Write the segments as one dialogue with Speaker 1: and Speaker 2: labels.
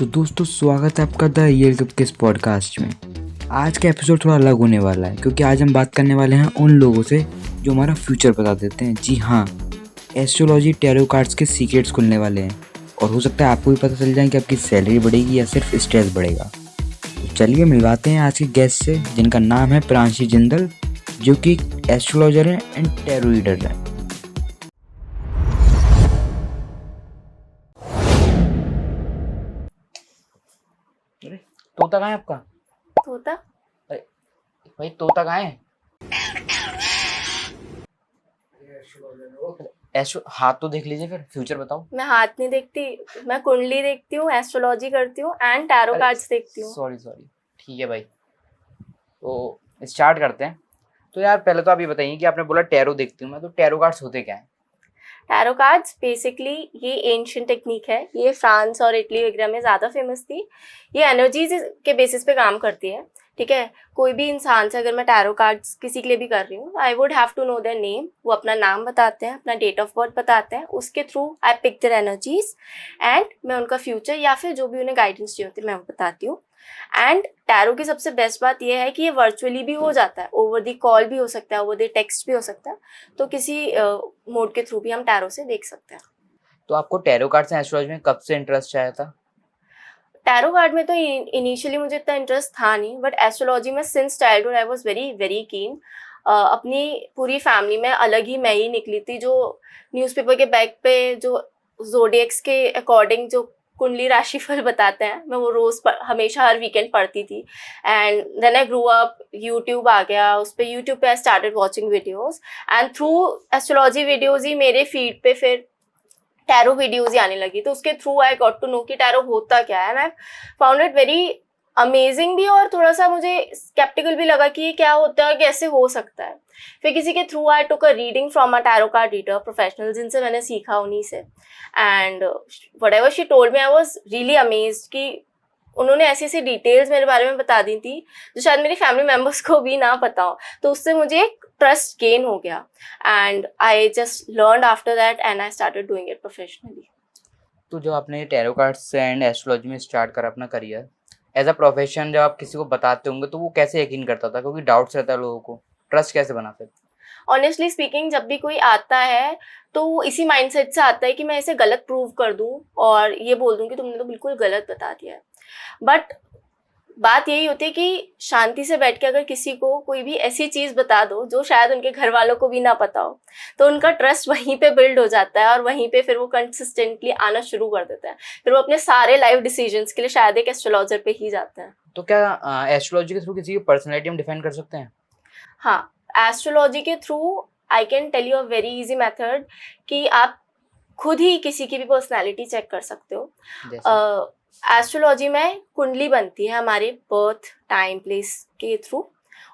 Speaker 1: तो दोस्तों स्वागत है आपका द रियल कप के इस पॉडकास्ट में। आज का एपिसोड थोड़ा अलग होने वाला है क्योंकि आज हम बात करने वाले हैं उन लोगों से जो हमारा फ्यूचर बता देते हैं। जी हाँ, एस्ट्रोलॉजी टैरो कार्ड्स के सीक्रेट्स खुलने वाले हैं और हो सकता है आपको भी पता चल जाए कि आपकी सैलरी बढ़ेगी या सिर्फ स्ट्रेस बढ़ेगा। तो चलिए मिलवाते हैं आज के गेस्ट से जिनका नाम है प्रांशी जिंदल, जो कि एस्ट्रोलॉजर हैं एंड टैरो रीडर हैं। तोता कहाँ है आपका?
Speaker 2: तोता?
Speaker 1: अरे भाई तोता कहाँ है? हाथ तो देख लीजिए, फिर फ्यूचर बताओ।
Speaker 2: मैं हाथ नहीं देखती, मैं कुंडली देखती हूँ, एस्ट्रोलॉजी करती हूँ एंड टैरो कार्ड्स देखती हूँ।
Speaker 1: सॉरी ठीक है भाई, तो स्टार्ट करते हैं। तो यार पहले तो आप ये बताइए कि आपने बोला टैरो देखती हूँ मैं, तो टैरो कार्ड्स होते क्या हैं?
Speaker 2: टैरो कार्ड्स बेसिकली ये एंशिएंट टेक्निक है, ये फ्रांस और इटली वगैरह में ज़्यादा फेमस थी। ये एनर्जीज के बेसिस पे काम करती है, ठीक है। कोई भी इंसान से अगर मैं टैरो कार्ड्स किसी के लिए भी कर रही हूँ, I would have to know their name. वो अपना नाम बताते हैं, अपना डेट ऑफ बर्थ बताते हैं, उसके through I pick their energies and मैं उनका फ्यूचर या फिर जो भी उन्हें गाइडेंस चाहिए होती है मैं वो बताती हूँ। एंड टैरो की सबसे बेस्ट बात यह है कि ये वर्चुअली भी हो जाता है, ओवर द कॉल भी हो सकता है, ओवर द टेक्स्ट भी हो सकता है, तो किसी मोड के थ्रू भी हम टैरो से देख सकते हैं।
Speaker 1: तो आपको टैरो कार्ड्स एंड एस्ट्रोलॉजी में कब से इंटरेस्ट आया था?
Speaker 2: टैरो कार्ड में तो इनिशियली मुझे इतना इंटरेस्ट था नहीं, बट एस्ट्रोलॉजी में since childhood I was very very keen. अपनी पूरी फैमिली में अलग ही मैं ही निकली थी जो न्यूज़पेपर के बैक पे जो ज़ोडिएक्स के अकॉर्डिंग जो कुंडली राशिफल बताते हैं, मैं वो हमेशा हर वीकेंड पढ़ती थी। And then I grow up, YouTube आ गया, उस पर यूट्यूब पे I started watching videos and through astrology videos ही मेरे फीड पे फिर टैरो वीडियोज़ ही आने लगी। तो उसके through I got to know कि टैरो होता क्या है, and I found it very amazing भी, और थोड़ा सा मुझे स्केप्टिकल भी लगा कि ये क्या होता है, कैसे हो सकता है। फिर किसी के through I took a reading from a tarot card reader professional, जिनसे मैंने सीखा उन्हीं से। And whatever she told me I was really amazed कि उन्होंने ऐसी ऐसी डिटेल्स मेरे बारे में बता दी थी जो शायद मेरी फैमिली मेम्बर्स को भी ना पता हो। तो उससे मुझे एक ट्रस्ट गेन हो गया and I just learned after that and I started doing it professionally.
Speaker 1: तो जब आपने टैरो कार्ड्स एंड एस्ट्रोलॉजी में स्टार्ट करा अपना करियर एज अ प्रोफेशन, जब आप किसी को बताते होंगे तो वो कैसे यकीन करता था? क्योंकि डाउट्स रहता है लोगों को, ट्रस्ट कैसे बना फिर?
Speaker 2: ऑनेस्टली स्पीकिंग, जब भी कोई आता है तो वो इसी माइंडसेट से आता है कि मैं इसे गलत प्रूव कर दूं और ये बोल दूं कि तुमने तो बिल्कुल गलत बता दिया है। बट बात यही होती है कि शांति से बैठ के अगर किसी को कोई भी ऐसी चीज़ बता दो जो शायद उनके घर वालों को भी ना पता हो, तो उनका ट्रस्ट वहीं पे बिल्ड हो जाता है और वहीं पे फिर वो कंसिस्टेंटली आना शुरू कर देता है। फिर वो अपने सारे लाइफ डिसीजंस के लिए शायद एक एस्ट्रोलॉजर पे ही जाता है।
Speaker 1: तो क्या एस्ट्रोलॉजी के थ्रू किसी की पर्सनैलिटी हम डिफाइन कर सकते हैं?
Speaker 2: हाँ, एस्ट्रोलॉजी के through I can tell you a very easy method कि आप खुद ही किसी की भी पर्सनैलिटी चेक कर सकते हो। एस्ट्रोलॉजी में कुंडली बनती है हमारे बर्थ टाइम प्लेस के थ्रू।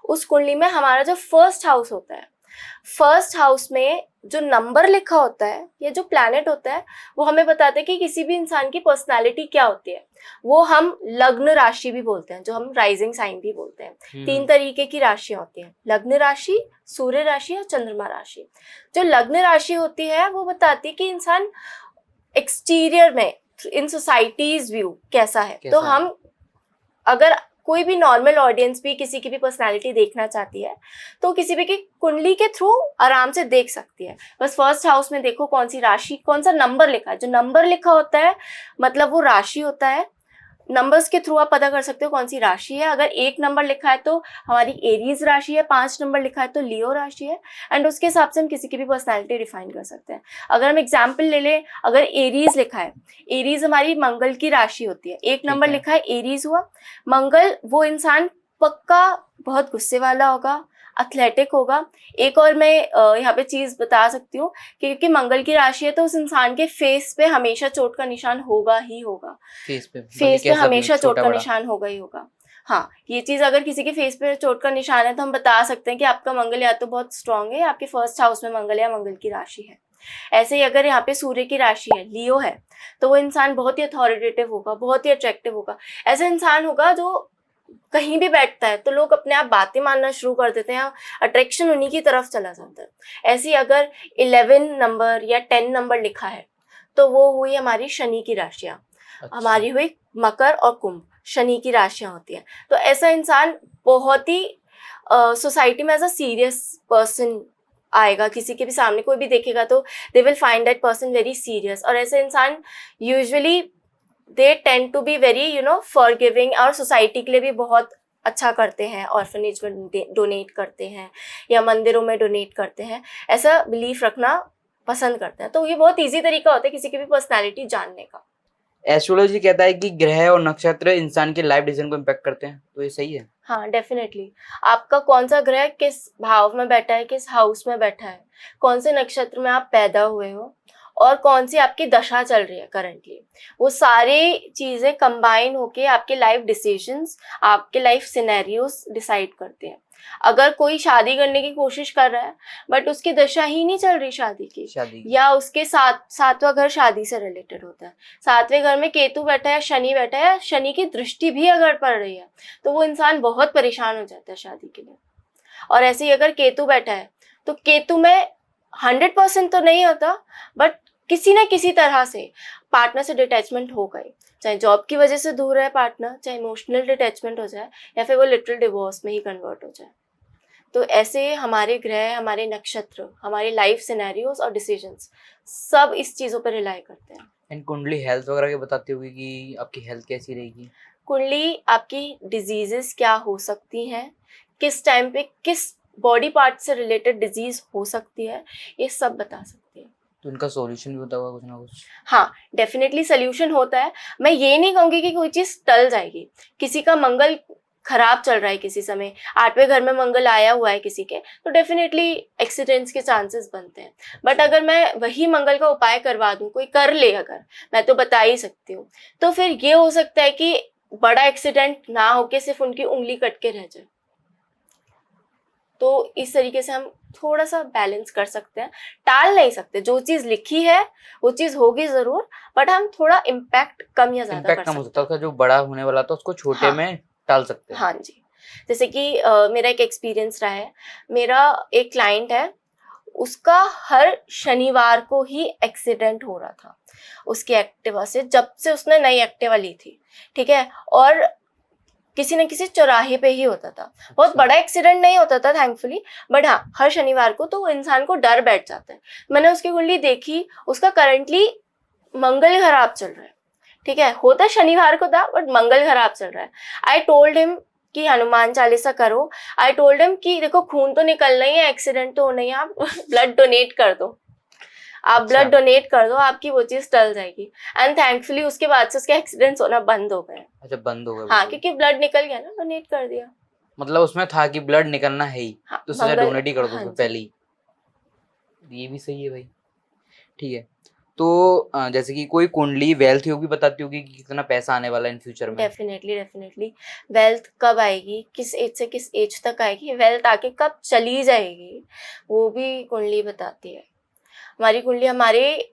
Speaker 2: उस कुंडली में हमारा जो फर्स्ट हाउस होता है, फर्स्ट हाउस में जो नंबर लिखा होता है या जो प्लैनेट होता है, वो हमें बताते हैं कि किसी भी इंसान की पर्सनालिटी क्या होती है। वो हम लग्न राशि भी बोलते हैं, जो हम राइजिंग साइन भी बोलते हैं। 3 तरीके की राशियां होती हैं, लग्न राशि, सूर्य राशि और चंद्रमा राशि। जो लग्न राशि होती है वो बताती है कि इंसान एक्सटीरियर में इन सोसाइटीज व्यू कैसा है। तो हम अगर कोई भी नॉर्मल ऑडियंस भी किसी की भी पर्सनालिटी देखना चाहती है तो किसी भी की कुंडली के थ्रू आराम से देख सकती है। बस फर्स्ट हाउस में देखो कौन सी राशि, कौन सा नंबर लिखा है। जो नंबर लिखा होता है मतलब वो राशि होता है। नंबर्स के थ्रू आप पता कर सकते हो कौन सी राशि है। अगर 1 नंबर लिखा है तो हमारी एरीज राशि है, 5 नंबर लिखा है तो लियो राशि है। एंड उसके हिसाब से हम किसी की भी पर्सनैलिटी डिफाइन कर सकते हैं। अगर हम एग्जाम्पल ले लें, अगर एरीज लिखा है, एरीज हमारी मंगल की राशि होती है। 1 नंबर लिखा है, एरीज हुआ। मंगल, वो इंसान पक्का बहुत गुस्से वाला होगा, एथलेटिक होगा। एक और मैं यहाँ पे चीज बता सकती हूँ कि क्योंकि मंगल की राशि है तो उस इंसान के फेस पे हमेशा चोट का निशान होगा ही होगा। फेस पे हमेशा चोट का निशान होगा ही होगा। हाँ, ये चीज अगर किसी के फेस पे चोट का निशान है तो हम बता सकते हैं कि आपका मंगल या तो बहुत स्ट्रांग है, आपके फर्स्ट हाउस में मंगल या मंगल की राशि है। ऐसे ही अगर यहाँ पे सूर्य की राशि है, लियो है, तो वो इंसान बहुत ही अथॉरिटेटिव होगा, बहुत ही अट्रैक्टिव होगा। ऐसा इंसान होगा जो कहीं भी बैठता है तो लोग अपने आप बातें मानना शुरू कर देते हैं, अट्रैक्शन उन्हीं की तरफ चला जाता है। ऐसे ही अगर 11 नंबर या 10 नंबर लिखा है तो वो हुई हमारी शनि की राशियाँ। हमारी हुई मकर और कुंभ, शनि की राशियां होती हैं। तो ऐसा इंसान बहुत ही सोसाइटी में एज अ सीरियस पर्सन आएगा, किसी के भी सामने कोई भी देखेगा तो they will find that person very serious. और ऐसे इंसान usually they tend to be very forgiving, और सोसाइटी के लिए भी बहुत अच्छा करते हैं, ऑर्फनेज में डोनेट करते हैं या मंदिरों में डोनेट करते हैं, ऐसा बिलीफ रखना पसंद करते हैं। तो ये बहुत इजी तरीका होता है किसी की भी पर्सनैलिटी जानने का।
Speaker 1: एस्ट्रोलॉजी कहता है कि ग्रह और नक्षत्र इंसान के लाइफ डिसीजन को इम्पैक्ट करते हैं, तो ये सही है?
Speaker 2: हाँ, डेफिनेटली। आपका कौन सा ग्रह किस भाव में बैठा है, किस हाउस में बैठा है, कौन से नक्षत्र में आप पैदा हुए हो, और कौन सी आपकी दशा चल रही है करंटली, वो सारी चीज़ें कंबाइन होके आपके लाइफ डिसीजंस, आपके लाइफ सिनेरियोस डिसाइड करते हैं। अगर कोई शादी करने की कोशिश कर रहा है बट उसकी दशा ही नहीं चल रही शादी की, या उसके सातवां घर शादी से रिलेटेड होता है, सातवें घर में केतु बैठा है, शनि बैठा है, शनि की दृष्टि भी अगर पड़ रही है, तो वो इंसान बहुत परेशान हो जाता है शादी के लिए। और ऐसे ही अगर केतु बैठा है तो केतु में 100% तो नहीं होता, बट किसी न किसी तरह से पार्टनर से डिटैचमेंट हो गई, चाहे जॉब की वजह से दूर है पार्टनर, चाहे इमोशनल डिटैचमेंट हो जाए, या फिर वो लिटरल डिवोर्स में ही कन्वर्ट हो जाए। तो ऐसे हमारे ग्रह, हमारे नक्षत्र, हमारे लाइफ सिनेरियोस और डिसीजंस सब इस चीज़ों पर रिलाई करते हैं।
Speaker 1: एंड कुंडली हेल्थ वगैरह के बताती होगी कि आपकी हेल्थ कैसी रहेगी?
Speaker 2: कुंडली आपकी डिजीजेस क्या हो सकती हैं, किस टाइम पे किस बॉडी पार्ट से रिलेटेड डिजीज हो सकती है, ये सब बता सकती है।
Speaker 1: तो इनका सॉल्यूशन भी होता होगा कुछ ना कुछ?
Speaker 2: हाँ, डेफिनेटली सॉल्यूशन होता है। मैं ये नहीं कहूँगी कि कोई चीज़ टल जाएगी। किसी का मंगल खराब चल रहा है किसी समय, 8वें घर में मंगल आया हुआ है किसी के, तो डेफिनेटली एक्सीडेंट्स के चांसेस बनते हैं। बट अगर मैं वही मंगल का उपाय करवा दूँ, कोई कर ले अगर, मैं तो बता ही सकती हूँ, तो फिर ये हो सकता है कि बड़ा एक्सीडेंट ना होके सिर्फ उनकी उंगली कट के रह जाए। तो इस तरीके से हम थोड़ा सा बैलेंस कर सकते हैं। टाल नहीं सकते, जो चीज़ लिखी है वो चीज़ होगी ज़रूर, बट हम थोड़ा इम्पैक्ट कम या ज़्यादा कर
Speaker 1: कम हो
Speaker 2: सकते
Speaker 1: सकता है, जो बड़ा होने वाला था उसको छोटे
Speaker 2: हाँ।
Speaker 1: में टाल सकते हैं।
Speaker 2: हाँ जी, जैसे कि मेरा एक एक्सपीरियंस रहा है। मेरा एक क्लाइंट है, उसका हर शनिवार को ही एक्सीडेंट हो रहा था उसकी एक्टिवा से, जब से उसने नई एक्टिवा ली थी, ठीक है, और किसी न किसी चौराहे पे ही होता था। बहुत बड़ा एक्सीडेंट नहीं होता था थैंकफुली, बट हाँ, हर शनिवार को तो इंसान को डर बैठ जाता है। मैंने उसकी कुंडली देखी, उसका करंटली मंगल खराब चल रहा है, ठीक है, होता शनिवार को था बट मंगल खराब चल रहा है। आई टोल्ड हिम कि हनुमान चालीसा करो। आई टोल्ड हिम कि देखो, खून तो निकलना ही है, एक्सीडेंट तो होना ही है, आप ब्लड डोनेट कर दो, आप ब्लड डोनेट कर दो, आपकी वो चीज टल जाएगी। एंड थैंकफुली उसके बाद से उसके एक्सीडेंट्स होना बंद हो गए।
Speaker 1: अच्छा, बंद हो गए?
Speaker 2: हाँ, क्योंकि ब्लड निकल गया ना, डोनेट कर दिया।
Speaker 1: मतलब उसमें था कि ब्लड निकलना है ही,
Speaker 2: हाँ,
Speaker 1: तो सोचा डोनेट ही कर दो
Speaker 2: हाँ
Speaker 1: उसमें
Speaker 2: जी।
Speaker 1: पहले ही। ये भी सही है भाई। ठीक है, तो जैसे कि कोई कुंडली वेल्थ योग भी बताती होगी कि कितना पैसा आने वाला है इन फ्यूचर में?
Speaker 2: डेफिनेटली वेल्थ कब आएगी, किस एज से किस एज तक आएगी, वेल्थ आके कब चली जाएगी, वो भी कुंडली बताती है। हमारी कुंडली हमारे,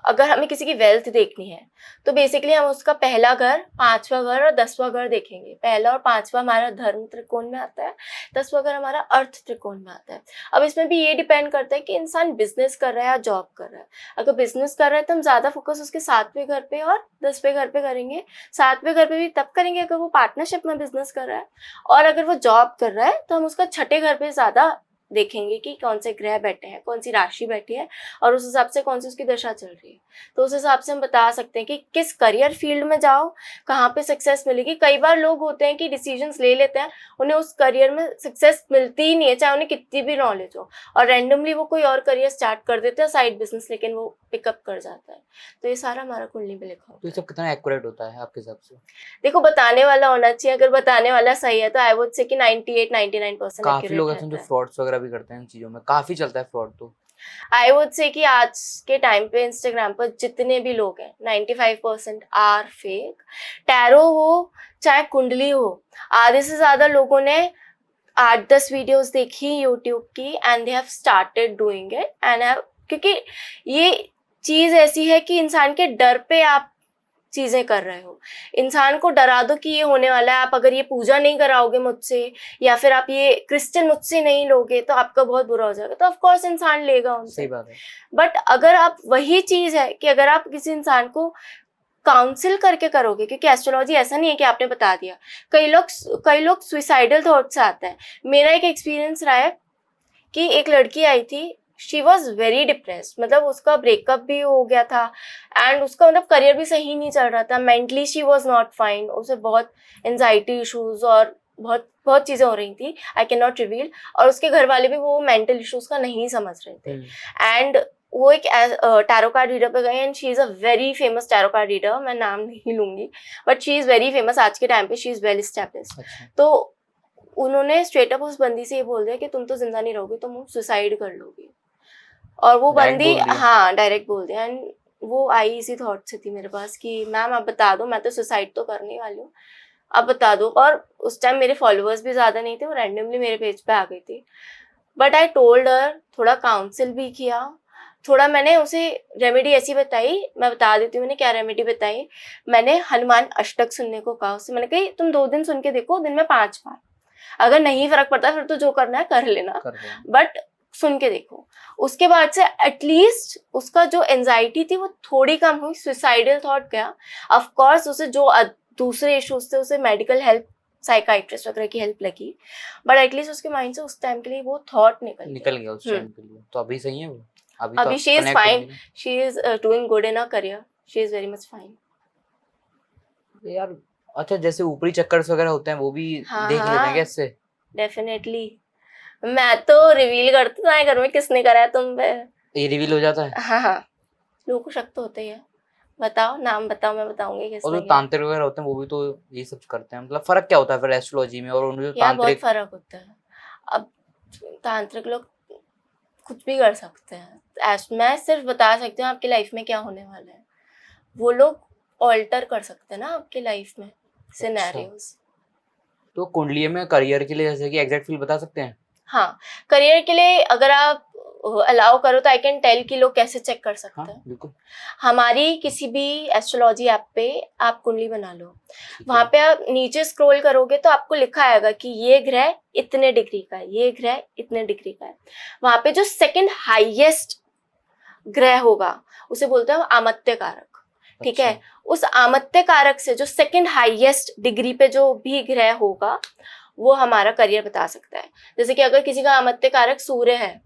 Speaker 2: अगर हमें किसी की वेल्थ देखनी है तो बेसिकली हम उसका पहला घर, 5वां घर और 10वां घर देखेंगे। पहला और 5वां हमारा धर्म त्रिकोण में आता है, 10वां घर हमारा अर्थ त्रिकोण में आता है। अब इसमें भी ये डिपेंड करता है कि इंसान बिजनेस कर रहा है या जॉब कर रहा है। अगर बिजनेस कर रहा है तो हम ज़्यादा फोकस उसके 7वें घर पे और 10वें घर पे करेंगे। 7वें घर पे भी तब करेंगे अगर वो पार्टनरशिप में बिजनेस कर रहा है, और अगर वो जॉब कर रहा है तो हम उसका 6ठे घर पे ज़्यादा देखेंगे कि कौन से ग्रह बैठे हैं, कौन सी राशि बैठी है, और उस हिसाब से कौन सी उसकी दशा चल रही है। तो उस हिसाब से हम बता सकते हैं कि किस करियर फील्ड में जाओ, कहाँ पे सक्सेस मिलेगी। कई बार लोग होते हैं कि डिसीजंस ले लेते हैं, उन्हें उस करियर में सक्सेस मिलती ही नहीं है, चाहे उन्हें कितनी भी नॉलेज हो, और रैंडमली वो कोई और करियर स्टार्ट कर देते हैं, साइड बिजनेस, लेकिन वो पिकअप कर जाता है। तो ये सारा हमारा कुंडली में लिखा होता
Speaker 1: तो
Speaker 2: है।
Speaker 1: ये सब कितना एक्यूरेट होता है आपके हिसाब से?
Speaker 2: देखो, बताने वाला होना चाहिए। अगर बताने वाला सही है तो आई वुड से कि 98-99%
Speaker 1: काफी लोग
Speaker 2: एक्यूरेट
Speaker 1: ऐसे जो
Speaker 2: रहता है।
Speaker 1: फ्रॉड्स वगैरह भी करते हैं इन चीजों में, काफी चलता है फ्रॉड। तो
Speaker 2: आई वुड से कि आज के टाइम पे इंस्टाग्राम पर जितने भी लोग हैं, 95% आर फेक। टैरो हो चाहे कुंडली हो, आधे से ज़्यादा लोगों ने 8-10 वीडियोस देखी यूट्यूब की and they have started doing it and have, क्योंकि ये चीज़ ऐसी है कि इंसान के डर पे आप चीज़ें कर रहे हो। इंसान को डरा दो कि ये होने वाला है, आप अगर ये पूजा नहीं कराओगे मुझसे, या फिर आप ये क्रिश्चियन मुझसे नहीं लोगे तो आपका बहुत बुरा हो जाएगा, तो ऑफ कोर्स इंसान लेगा उनसे।
Speaker 1: सही बात है।
Speaker 2: बट अगर आप, वही चीज़ है कि अगर आप किसी इंसान को काउंसिल करके करोगे, क्योंकि एस्ट्रोलॉजी ऐसा नहीं है कि आपने बता दिया। कई लोग सुइसाइडल थॉट से आते हैं। मेरा एक एक्सपीरियंस रहा है कि एक लड़की आई थी, शी वॉज वेरी डिप्रेस्ड, मतलब उसका ब्रेकअप भी हो गया था एंड उसका मतलब करियर भी सही नहीं चल रहा था, mentally she was not fine, उसे बहुत एंजाइटी इशूज और बहुत बहुत चीज़ें हो रही थी, आई कैन नॉट रिवील। और उसके घर वाले भी वो मेंटल इशूज का नहीं समझ रहे थे एंड वो एक टैरो कार्ड रीडर पे गए and she is a very famous tarot card reader, मैं नाम नहीं लूँगी but she is very famous आज के टाइम पे, शी इज़ वेल एस्टैब्लिश्ड। तो उन्होंने स्ट्रेट अप उस बंदी से ये बोल दिया कि तुम तो जिंदा नहीं रहोगी, तुम सुसाइड कर लोगी। और वो बंदी हाँ डायरेक्ट बोल दिया एंड वो आई इसी थॉट से थी मेरे पास कि मैम आप बता दो, मैं तो सुसाइड तो करने वाली हूँ, आप बता दो। और उस टाइम मेरे फॉलोअर्स भी ज़्यादा नहीं थे, वो रैंडमली मेरे पेज पे आ गई थी। बट आई टोल्ड हर, थोड़ा काउंसिल भी किया, थोड़ा मैंने उसे रेमेडी ऐसी बताई, मैं बता देती हूँ मैंने क्या रेमेडी बताई। मैंने हनुमान अष्टक सुनने को कहा उससे, मैंने कही तुम 2 दिन सुन के देखो, दिन में 5 बार, अगर नहीं फर्क पड़ता फिर तो जो करना है कर लेना, बट सुन के देखो। उसके बाद से एटलीस्ट उसका जो एंजाइटी थी वो थोड़ी कम हुई, सुसाइडल थॉट गया। ऑफ कोर्स उसे जो दूसरे इश्यूज थे उसे मेडिकल हेल्प, साइकाइट्रिस्ट वगैरह की हेल्प लगी, बट एटलीस्ट उसके माइंड से उस टाइम के लिए वो थॉट निकल गया
Speaker 3: उस टाइम के लिए। तो अभी सही है वो?
Speaker 2: अभी she is fine, she is doing good in her career, she is very much fine.
Speaker 3: यार अच्छा, जैसे ऊपरी चक्कर्स वगैरह होते हैं वो भी देख लेते हैं क्या इससे?
Speaker 2: डेफिनेटली, मैं तो रिवील करती हूँ घर में किसने करा है तुम पे, ये
Speaker 3: रिवील हो जाता है?
Speaker 2: हाँ, लोगों को शक तो होता ही है। बताओ, नाम बताओ, मैं बताऊंगी किसने।
Speaker 3: और जो तांत्रिक वगैरह होते हैं वो भी तो ये सब करते हैं, मतलब फर्क क्या होता है फिर एस्ट्रोलॉजी में और उन जो तांत्रिक?
Speaker 2: बहुत फर्क होता है। अब तांत्रिक लोग कुछ भी कर सकते हैं, मैं सिर्फ बता सकती हूँ आपकी लाइफ में क्या होने वाला है, वो लोग ऑल्टर कर सकते हैं ना आपकी लाइफ में सिनेरियोस।
Speaker 3: तो कुंडली में करियर के लिए जैसे कि एग्जैक्ट फील बता सकते हैं?
Speaker 2: हाँ, करियर के लिए अगर आप अलाउ करो तो आई कैन टेल कि लोग कैसे चेक कर सकते हैं।
Speaker 3: बिल्कुल।
Speaker 2: हमारी किसी भी एस्ट्रोलॉजी ऐप पे आप कुंडली बना लो, वहां पे आप नीचे स्क्रॉल करोगे तो आपको लिखा आएगा कि ये ग्रह इतने डिग्री का है, ये ग्रह इतने डिग्री का है। वहां पे जो सेकंड हाईएस्ट ग्रह होगा उसे बोलते हैं आमत्य कारक, ठीक है। उस आमत्य कारक से जो सेकंड हाईएस्ट डिग्री पे जो भी ग्रह होगा वो हमारा करियर बता सकता है। जैसे कि अगर किसी का आमत्य कारक सूर्य है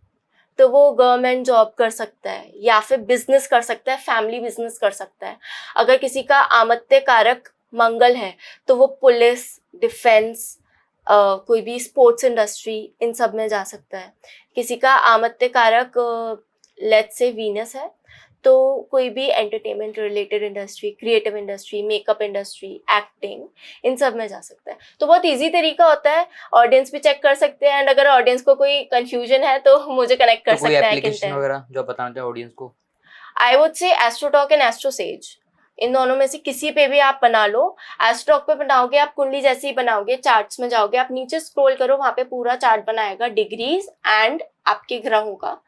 Speaker 2: तो वो गवर्नमेंट जॉब कर सकता है या फिर बिजनेस कर सकता है, फैमिली बिजनेस कर सकता है। अगर किसी का आमत्य कारक मंगल है तो वो पुलिस, डिफेंस, कोई भी स्पोर्ट्स इंडस्ट्री, इन सब में जा सकता है। किसी का आमत्य कारक लेट्स से वीनस है तो कोई भी entertainment related industry, creative industry, makeup industry, acting, इन सब में जा सकता है। तो बहुत इजी तरीका होता है, ऑडियंस भी चेक कर सकते हैं एंड अगर ऑडियंस को कोई कंफ्यूजन है तो मुझे कनेक्ट कर सकते हैं।
Speaker 3: एप्लीकेशन वगैरह जो बताना चाहे ऑडियंस को?
Speaker 2: I would say AstroTalk and AstroSage, इन दोनों में से किसी पे भी आप बना लो। एस्ट्रोटॉक पे बनाओगे आप कुंडली जैसे ही बनाओगे, चार्ट्स में जाओगे, आप नीचे स्क्रॉल करो, वहां पे पूरा चार्ट बनाएगा डिग्रीज एंड आपके ग्रहों का,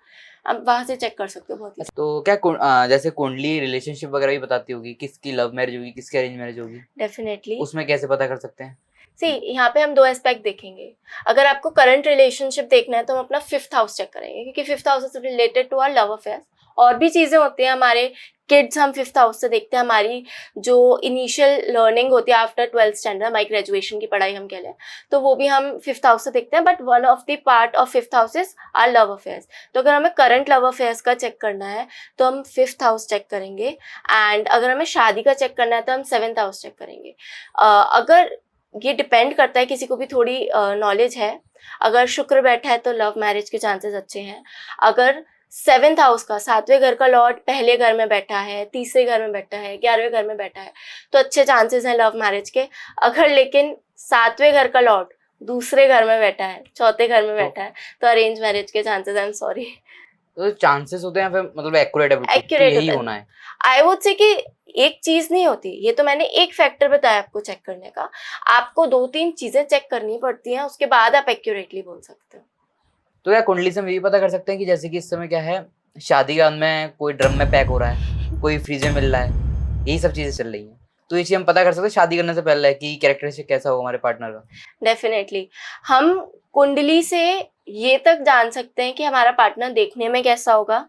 Speaker 2: आप वहां से चेक कर सकते हो बहुत ही।
Speaker 3: तो क्या जैसे कुंडली रिलेशनशिप वगैरह भी बताती होगी, किसकी लव मैरिज होगी, किसकी अरेंज मैरिज होगी?
Speaker 2: डेफिनेटली।
Speaker 3: उसमें कैसे पता कर सकते हैं?
Speaker 2: यहाँ पे हम 2 एस्पेक्ट देखेंगे। अगर आपको करंट रिलेशनशिप देखना है तो हम अपना 5th हाउस चेक करेंगे, क्योंकि 5th house is related to our love affairs. और भी चीजें होती हैं, हमारे किड्स हम 5th हाउस से देखते हैं, हमारी जो इनिशियल लर्निंग होती है आफ्टर 12th स्टैंडर्ड, हमारी ग्रेजुएशन की पढ़ाई हम कह लें, तो वो भी हम 5th हाउस से देखते हैं। But one of the part of 5th house is our love affairs. तो अगर हमें करंट लव अफेयर्स का चेक करना है तो हम 5th हाउस चेक करेंगे, एंड अगर हमें शादी का चेक करना है तो हम 7th हाउस चेक करेंगे। अगर ये डिपेंड करता है, किसी को भी थोड़ी नॉलेज है, अगर शुक्र बैठा है तो लव मैरिज के चांसेस अच्छे हैं। अगर 7th हाउस का 7वें घर का लॉर्ड पहले घर में बैठा है, 3रे घर में बैठा है, 11वें घर में बैठा है तो अच्छे चांसेस हैं लव मैरिज के। अगर लेकिन 7वें घर का लॉर्ड दूसरे घर में बैठा है, 4थे घर में बैठा है तो अरेंज मैरिज के चांसेस, आई एम सॉरी।
Speaker 3: तो चांसेस होते हैं फिर, मतलब एक्यूरेट ही होना है?
Speaker 2: आई वुड से कि एक चीज नहीं होती, ये तो मैंने एक फैक्टर बताया आपको चेक करने का, आपको 2-3 चीजें चेक करनी पड़ती हैं, उसके बाद आप एक्यूरेटली बोल सकते हो।
Speaker 3: तो या कुंडली से हम ये भी पता कर सकते हैं कि जैसे कि इस समय क्या है, शादी का में कोई ड्रम में पैक हो रहा है, कोई फ्रीज में मिल रहा है, यही सब चीजें चल रही हैं, तो ये चीज हम पता कर सकते हैं शादी करने से पहले कि कैरेक्टरिस्टिक कैसा होगा हमारे पार्टनर का?
Speaker 2: डेफिनेटली, हम कुंडली से ये तक जान सकते हैं कि हमारा पार्टनर देखने में कैसा होगा,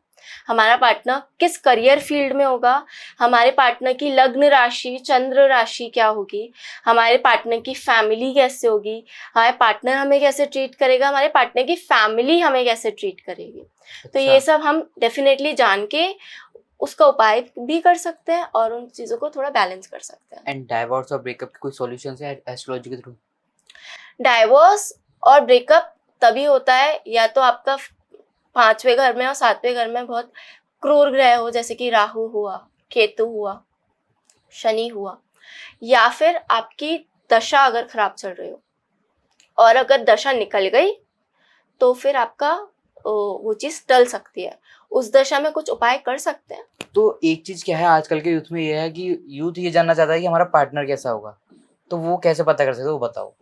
Speaker 2: हमारा पार्टनर किस करियर फील्ड में होगा, हमारे पार्टनर की लग्न राशि, चंद्र राशि क्या होगी, हमारे पार्टनर की फैमिली कैसे होगी, हमारे पार्टनर हमें कैसे ट्रीट करेगा, हमारे पार्टनर की फैमिली हमें कैसे ट्रीट करेगी। तो ये सब हम डेफिनेटली जान के उसका उपाय भी कर सकते हैं और उन चीज़ों को थोड़ा बैलेंस कर सकते हैं।
Speaker 3: एंड डाइवोर्स और ब्रेकअप की कोई सॉल्यूशन है एस्ट्रोलॉजी के थ्रू?
Speaker 2: डाइवोर्स और ब्रेकअप तभी होता है या तो आपका 5वें घर में और 7वें घर में बहुत क्रूर ग्रह हो, जैसे कि राहु हुआ, केतु हुआ, शनि हुआ, या फिर आपकी दशा अगर खराब चल रही हो, और अगर दशा निकल गई तो फिर आपका वो चीज़ टल सकती है। उस दशा में कुछ उपाय कर सकते हैं।
Speaker 3: तो एक चीज क्या है आजकल के यूथ में, ये है कि यूथ ये जानना चाहता है कि हमारा पार्टनर कैसा होगा, तो वो कैसे पता कर सकते हो, वो बताओ।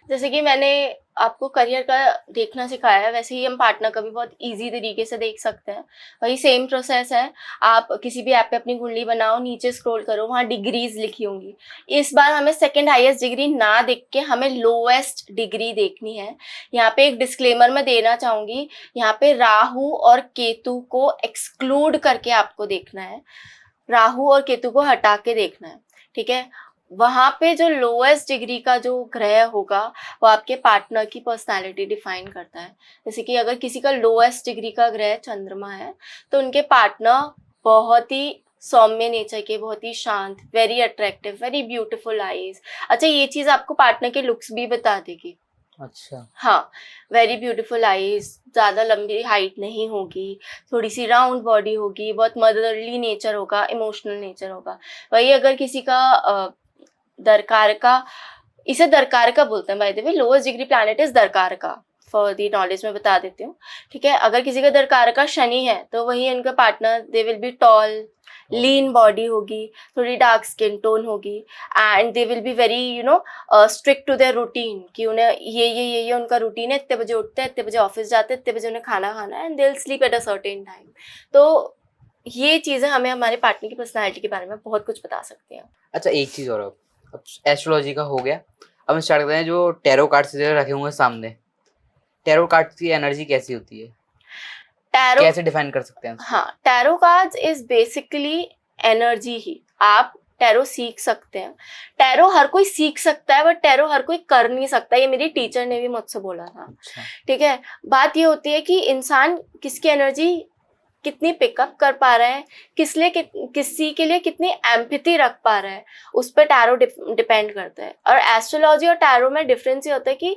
Speaker 2: जैसे कि मैंने आपको करियर का देखना सिखाया है, वैसे ही हम पार्टनर का भी बहुत इजी तरीके से देख सकते हैं। वही सेम प्रोसेस है। आप किसी भी ऐप पे अपनी कुंडली बनाओ, नीचे स्क्रॉल करो, वहाँ डिग्रीज लिखी होंगी। इस बार हमें सेकंड हाईएस्ट डिग्री ना देख के हमें लोएस्ट डिग्री देखनी है। यहाँ पे एक डिस्क्लेमर मैं देना चाहूँगी, यहाँ पे राहु और केतु को एक्सक्लूड करके आपको देखना है, राहु और केतु को हटा के देखना है, ठीक है। वहाँ पे जो लोएस्ट डिग्री का जो ग्रह होगा वो आपके पार्टनर की पर्सनालिटी डिफाइन करता है। जैसे कि अगर किसी का लोएस्ट डिग्री का ग्रह चंद्रमा है तो उनके पार्टनर बहुत ही सौम्य नेचर के, बहुत ही शांत, very attractive, very beautiful eyes. अच्छा, ये चीज़ आपको पार्टनर के लुक्स भी बता देगी।
Speaker 3: अच्छा।
Speaker 2: हाँ, वेरी ब्यूटीफुल आईज, ज़्यादा लंबी हाइट नहीं होगी, थोड़ी सी राउंड बॉडी होगी, बहुत मदरली नेचर होगा, इमोशनल नेचर होगा। वही अगर किसी का दरकार का, इसे दरकार का बोलते हैं, by the way lowest degree planet is दरकार का, फॉर दी नॉलेज में बता देती हूँ, ठीक है। अगर किसी का दरकार का शनि है तो वही उनका partner, they will be tall, lean body होगी, थोड़ी डार्क स्किन टोन होगी, and they will be very strict to their routine, कि उन्हें ये उनका रूटीन है, इतने बजे उठते हैं, इतने बजे ऑफिस जाते हैं, इतने बजे उन्हें खाना खाना है, and they will sleep at a certain time. तो ये चीज़ें हमें हमारे पार्टनर की पर्सनैलिटी के बारे में बहुत कुछ बता सकती हैं।
Speaker 3: अच्छा, एक चीज और, अब एस्ट्रोलॉजी का हो गया, अब हम स्टार्ट करते हैं। जो टैरो कार्ड्स रखे हुए हैं सामने, टैरो कार्ड्स की एनर्जी कैसी होती है,
Speaker 2: टैरो
Speaker 3: कैसे डिफाइन कर सकते हैं?
Speaker 2: हाँ, tarot cards is basically energy ही। आप टैरो सीख सकते हैं, टैरो हर कोई सीख सकता है, बट टैरो हर कोई कर नहीं सकता। ये मेरी टीचर ने भी मुझसे बोला था,
Speaker 3: अच्छा।
Speaker 2: ठीक है। बात ये होती है कि इंसान किसकी एनर्जी कितनी पिकअप कर पा रहा है, किसी के लिए कितनी एम्पैथी रख पा रहा है, उस पर टैरो डिपेंड करता है। और एस्ट्रोलॉजी और टैरो में डिफरेंस ये होता है कि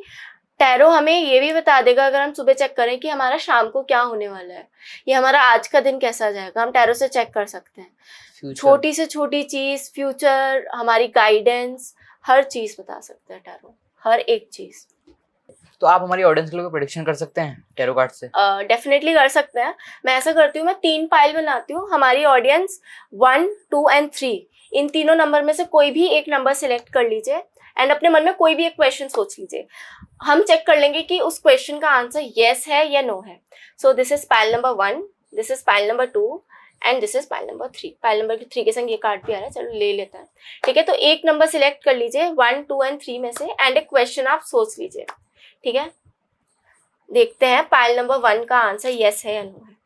Speaker 2: टैरो हमें ये भी बता देगा, अगर हम सुबह चेक करें कि हमारा शाम को क्या होने वाला है, ये हमारा आज का दिन कैसा जाएगा, हम टैरो से चेक कर सकते हैं। छोटी से छोटी चीज, फ्यूचर, हमारी गाइडेंस, हर चीज बता सकता है टैरो, हर एक चीज।
Speaker 3: तो आप हमारी ऑडियंस के लिए प्रेडिक्शन कर सकते हैं टैरो कार्ड से?
Speaker 2: डेफिनेटली कर सकते हैं। मैं ऐसा करती हूँ, मैं 3 पाइल बनाती हूँ। हमारी ऑडियंस 1, 2 एंड 3, इन तीनों नंबर में से कोई भी एक नंबर सिलेक्ट कर लीजिए एंड अपने मन में कोई भी एक क्वेश्चन सोच लीजिए। हम चेक कर लेंगे कि उस क्वेश्चन का आंसर येस है या नो है। So this is pile number 1, this is pile number 2 and this is pile number 3। Pile number 3 के संग ये कार्ड भी आ रहा है, चलो ले लेता है, ठीक है। तो एक नंबर सिलेक्ट कर लीजिए 1, 2 एंड 3 में से, एंड एक क्वेश्चन आप सोच लीजिए, ठीक है। देखते हैं पाइल नंबर 1 का आंसर येस है या नो है,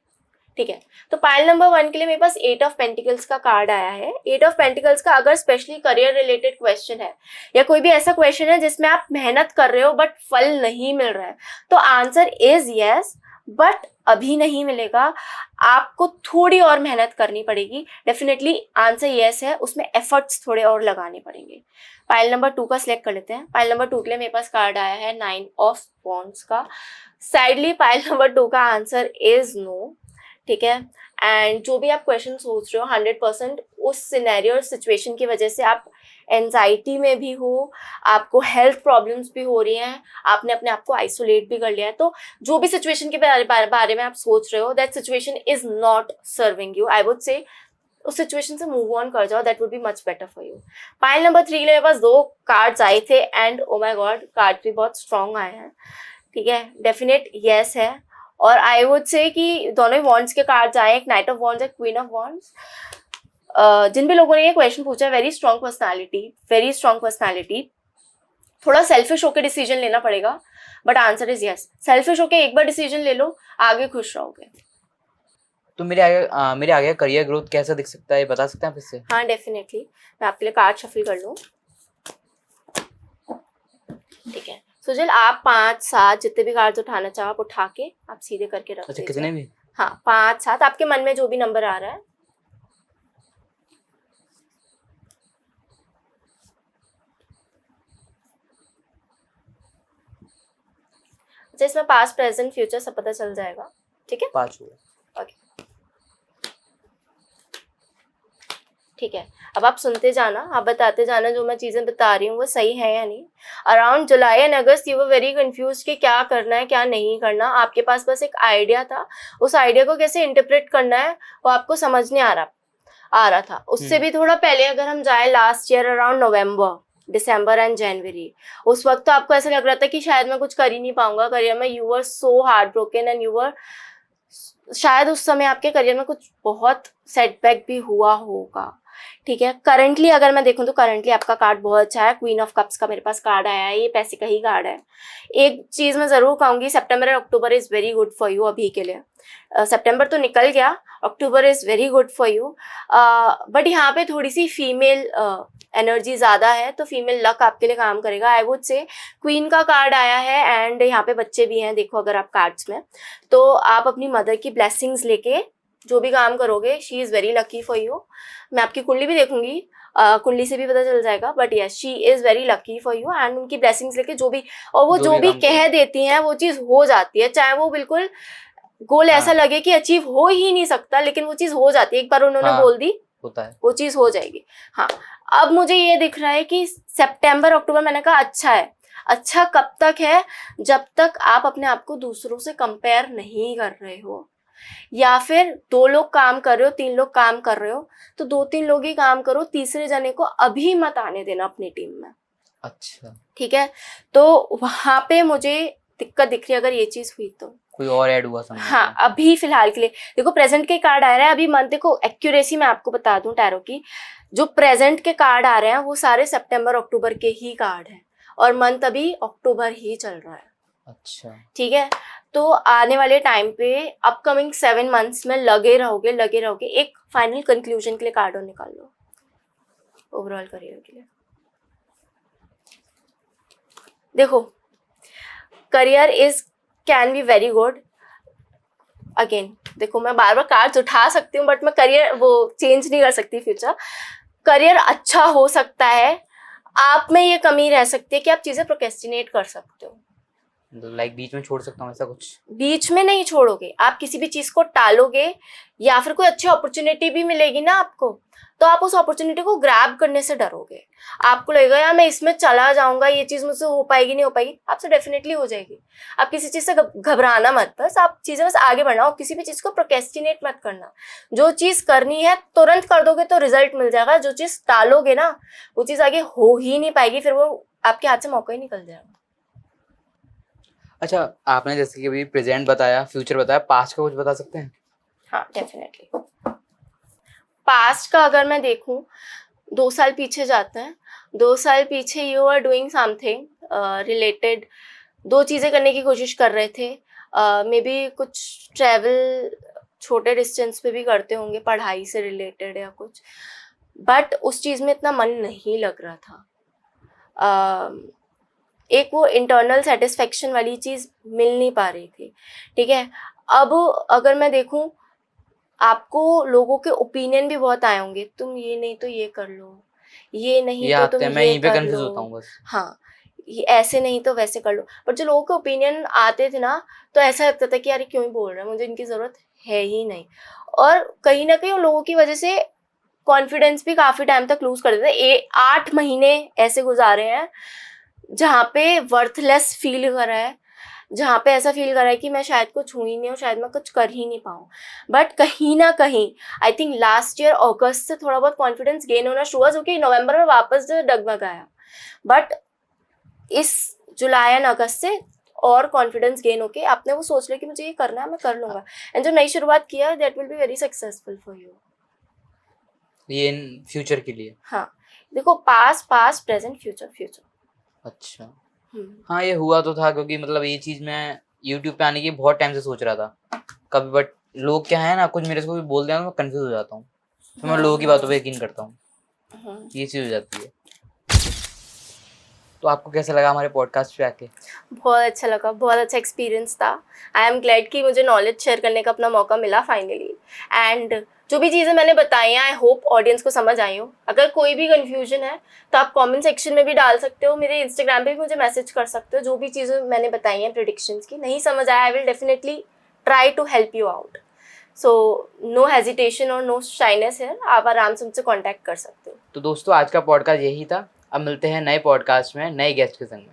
Speaker 2: ठीक है। तो पाइल नंबर 1 के लिए मेरे पास 8 ऑफ पेंटिकल्स का कार्ड आया है। 8 ऑफ पेंटिकल्स का अगर स्पेशली करियर रिलेटेड क्वेश्चन है या कोई भी ऐसा क्वेश्चन है जिसमें आप मेहनत कर रहे हो बट फल नहीं मिल रहा है, तो आंसर इज यस, बट अभी नहीं मिलेगा, आपको थोड़ी और मेहनत करनी पड़ेगी। डेफिनेटली आंसर यस है, उसमें एफर्ट्स थोड़े और लगाने पड़ेंगे। पाइल नंबर 2 का सिलेक्ट कर लेते हैं। पाइल नंबर 2 के लिए मेरे पास कार्ड आया है 9 ऑफ वॉन्ड्स का। सैडली पाइल नंबर 2 का आंसर इज नो, ठीक है। एंड जो भी आप क्वेश्चन सोच रहे हो 100% उस सिनेरियो और सिचुएशन की वजह से आप एंजाइटी में भी हो, आपको हेल्थ प्रॉब्लम्स भी हो रही हैं, आपने अपने आप को आइसोलेट भी कर लिया है। तो जो भी सिचुएशन के बारे में आप सोच रहे हो, that situation is not serving you, I would से उस सिचुएशन से मूव ऑन कर जाओ, that would be much better for you. Pile number 3 के लिए मेरे पास 2 कार्ड्स आए थे and oh my God, card भी बहुत स्ट्रॉन्ग आए हैं, ठीक है। डेफिनेट येस है, और आई वुड से कि दोनों ही वॉन्ड्स के कार्ड्स आए, एक नाइट ऑफ वॉन्ड्स, एक क्वीन ऑफ वॉन्ड्स। जिन भी लोगों ने ये क्वेश्चन पूछा, वेरी स्ट्रॉन्ग पर्सनालिटी, थोड़ा सेल्फिश होकर डिसीजन लेना पड़ेगा, but answer is yes. Selfish होकर एक बार डिसीजन ले लो, आगे खुश रहोगे।
Speaker 3: तो मेरे आगे करियर ग्रोथ कैसा दिख सकता है, ये बता सकते हैं आप इससे?
Speaker 2: हाँ डेफिनेटली, मैं आपके लिए कार्ड शफल कर लूँ। ठीक है सुजल, आप 5-7 जितने भी कार्ड्स उठाना चाहो आप उठा के आप सीधे करके रख
Speaker 3: अच्छा,
Speaker 2: दीजिए।
Speaker 3: कितने भी?
Speaker 2: हाँ 5-7 आपके मन में जो भी नंबर आ रहा है। अच्छा, इसमें पास्ट प्रेजेंट फ्यूचर सब पता चल जाएगा। ठीक है
Speaker 3: 5 हुआ।
Speaker 2: ओके ठीक है, अब आप सुनते जाना, आप बताते जाना जो मैं चीज़ें बता रही हूँ वो सही है या नहीं। Around July and August you were very confuse कि क्या करना है क्या नहीं करना। आपके पास बस एक आइडिया था, उस आइडिया को कैसे इंटरप्रेट करना है वो आपको समझ नहीं आ रहा था। उससे भी थोड़ा पहले अगर हम जाए last year around November, December and January, उस वक्त तो आपको ऐसा लग रहा था कि शायद मैं कुछ कर ही नहीं पाऊंगा करियर में। You were so heart broken and you were, शायद उस समय आपके करियर में कुछ बहुत सेटबैक भी हुआ होगा। ठीक है, करंटली अगर मैं देखूं तो करंटली आपका कार्ड बहुत अच्छा है। क्वीन ऑफ कप्स का मेरे पास कार्ड आया है, ये पैसे का ही कार्ड है। एक चीज मैं जरूर कहूंगी, सितंबर और October is very good for you अभी के लिए। सितंबर तो निकल गया, October is very good for you. But यहाँ पे थोड़ी सी फीमेल एनर्जी ज्यादा है, तो फीमेल लक आपके लिए काम करेगा। आई वुड से क्वीन का कार्ड आया है एंड यहाँ पे बच्चे भी हैं, देखो अगर आप कार्ड्स में, तो आप अपनी मदर की ब्लेसिंग्स लेके जो भी काम करोगे, she is very lucky for you. मैं आपकी कुंडली भी देखूंगी, कुंडली से भी पता चल जाएगा, but yes she is very lucky for you. And उनकी ब्लेसिंग्स लेके जो भी, और वो जो भी कह देती हैं वो चीज़ हो जाती है, चाहे वो बिल्कुल गोल ऐसा लगे कि अचीव हो ही नहीं सकता, लेकिन वो चीज़ हो जाती है। एक बार उन्होंने बोल दी
Speaker 3: होता है,
Speaker 2: वो चीज़ हो जाएगी। हाँ, अब मुझे ये दिख रहा है कि सितंबर अक्टूबर, मैंने कहा अच्छा है। अच्छा कब तक है? जब तक आप अपने आप को दूसरों से कंपेयर नहीं कर रहे हो, या फिर 2 लोग काम कर रहे हो, 3 लोग काम कर रहे हो, तो 2-3 लोग ही काम करो, तीसरे जने को अभी मत आने देना अपनी टीम में।
Speaker 3: अच्छा
Speaker 2: ठीक है, तो वहां पे मुझे दिक्कत दिख रही है अगर ये चीज हुई तो।
Speaker 3: कोई और ऐड हुआ समझ?
Speaker 2: हाँ, अभी फिलहाल के लिए देखो प्रेजेंट के कार्ड आ रहे हैं अभी मंथ। देखो एक्यूरेसी मैं आपको बता दूं टैरो की, जो प्रेजेंट के कार्ड आ रहे हैं वो सारे सितंबर अक्टूबर के ही कार्ड हैं, और मंथ अभी अक्टूबर ही चल रहा है।
Speaker 3: अच्छा
Speaker 2: ठीक है, तो आने वाले टाइम पे अपकमिंग 7 मंथ्स में लगे रहोगे। एक फाइनल कंक्लूजन के लिए कार्ड और निकाल लो ओवरऑल करियर के लिए। देखो career is can be very good. Again देखो, मैं बार बार कार्ड्स उठा सकती हूँ बट मैं करियर वो चेंज नहीं कर सकती फ्यूचर। करियर अच्छा हो सकता है, आप में ये कमी रह सकती है कि आप चीजें प्रोक्रेस्टिनेट कर सकते हो।
Speaker 3: लाइक बीच में छोड़ सकता हूँ ऐसा कुछ? बीच
Speaker 2: में नहीं छोड़ोगे, आप किसी भी चीज को टालोगे, या फिर कोई अच्छी अपॉर्चुनिटी भी मिलेगी ना आपको, तो आप उस अपॉर्चुनिटी को ग्रैब करने से डरोगे। आपको लगेगा यार मैं इसमें चला जाऊंगा, ये चीज मुझसे हो पाएगी नहीं हो पाएगी, आपसे डेफिनेटली हो जाएगी। आप किसी चीज से घबराना मत, बस आप चीजें बस आगे बढ़ना, और किसी भी चीज को प्रोक्रेस्टिनेट मत करना। जो चीज करनी है तुरंत कर दोगे तो रिजल्ट मिल जाएगा, जो चीज टालोगे ना वो चीज आगे हो ही नहीं पाएगी, फिर वो आपके हाथ से मौका ही निकल जाएगा।
Speaker 3: अच्छा, आपने जैसे कि अभी प्रेजेंट बताया, फ्यूचर बताया, पास्ट का कुछ बता सकते हैं?
Speaker 2: हाँ डेफिनेटली। पास्ट का अगर मैं देखूं, 2 साल पीछे जाते हैं। 2 साल पीछे you are doing something related, 2 चीज़ें करने की कोशिश कर रहे थे। मे बी कुछ ट्रैवल छोटे डिस्टेंस पे भी करते होंगे, पढ़ाई से रिलेटेड या कुछ, बट उस चीज़ में इतना मन नहीं लग रहा था। एक वो इंटरनल सेटिस्फेक्शन वाली चीज़ मिल नहीं पा रही थी। ठीक है, अब अगर मैं देखूं, आपको लोगों के ओपिनियन भी बहुत आए होंगे, तुम ये नहीं तो ये कर लो, ये नहीं तो तुम ये कर लो, हाँ ये ऐसे नहीं तो वैसे कर लो। पर जो लोगों के ओपिनियन आते थे ना, तो ऐसा लगता था कि यार क्यों ही बोल रहे हैं, मुझे इनकी ज़रूरत है ही नहीं। और कहीं ना कहीं उन लोगों की वजह से कॉन्फिडेंस भी काफ़ी टाइम तक लूज कर देते थे। 8 महीने ऐसे गुजारे हैं जहाँ पे वर्थलेस फील कर रहा है, जहाँ पे ऐसा फील कर रहा है कि मैं शायद कुछ हूँ ही नहीं, और शायद मैं कुछ कर ही नहीं पाऊँ। बट कहीं ना कहीं आई थिंक लास्ट ईयर अगस्त से थोड़ा बहुत कॉन्फिडेंस गेन होना शुरू हुआ, जो कि नवंबर में वापस डगमगाया। बट इस जुलाई एंड अगस्त से और कॉन्फिडेंस गेन होके आपने वो सोच लिया कि मुझे ये करना है, मैं कर लूँगा, एंड जो नई शुरुआत किया that will be very successful for you,
Speaker 3: ये इन फ्यूचर के लिए।
Speaker 2: हाँ देखो, पास्ट प्रेजेंट फ्यूचर।
Speaker 3: अच्छा हाँ, ये हुआ तो था, क्योंकि मतलब ये चीज़ मैं यूट्यूब पे आने की बहुत टाइम से सोच रहा था कभी, बट लोग क्या है ना, कुछ मेरे को भी बोल देना, मैं कंफ्यूज हो जाता हूँ, तो मैं
Speaker 2: हाँ,
Speaker 3: लोगों की बातों पे यकीन करता हूँ,
Speaker 2: हाँ।
Speaker 3: ये चीज़ हो जाती है। तो आपको कैसा लगा हमारे पॉडकास्ट पे आके?
Speaker 2: बहुत अच्छा लगा, बहुत अच्छा एक्सपीरियंस था। आई एम ग्लैड कि मुझे नॉलेज शेयर करने का अपना मौका मिला फाइनली। एंड जो भी चीज़ें मैंने बताई हैं आई होप ऑडियंस को समझ आई हो। अगर कोई भी कन्फ्यूजन है तो आप कमेंट सेक्शन में भी डाल सकते हो, मेरे इंस्टाग्राम पे भी मुझे मैसेज कर सकते हो। जो भी चीज़ें मैंने बताई हैं प्रेडिक्शंस की नहीं समझ आया, I will definitely try to help you out. So no hesitation और नो शाइनेस है, आप आराम से मुझसे कॉन्टैक्ट कर सकते हो।
Speaker 3: तो दोस्तों आज का पॉडकास्ट यही था। अब मिलते हैं नए पॉडकास्ट में नए गेस्ट के संग में।